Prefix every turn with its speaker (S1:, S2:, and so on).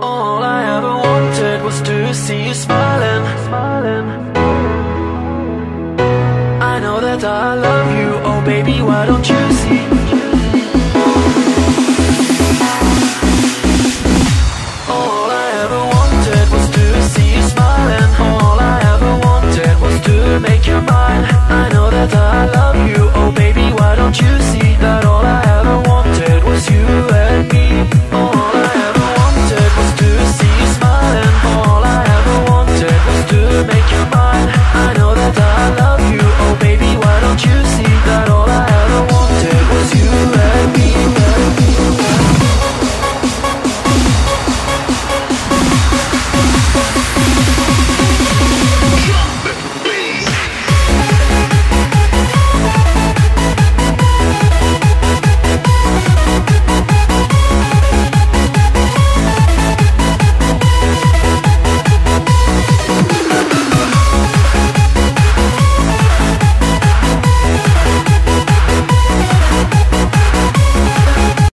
S1: All I ever wanted was to see you smiling. I know that I love you, oh baby, why don't you see?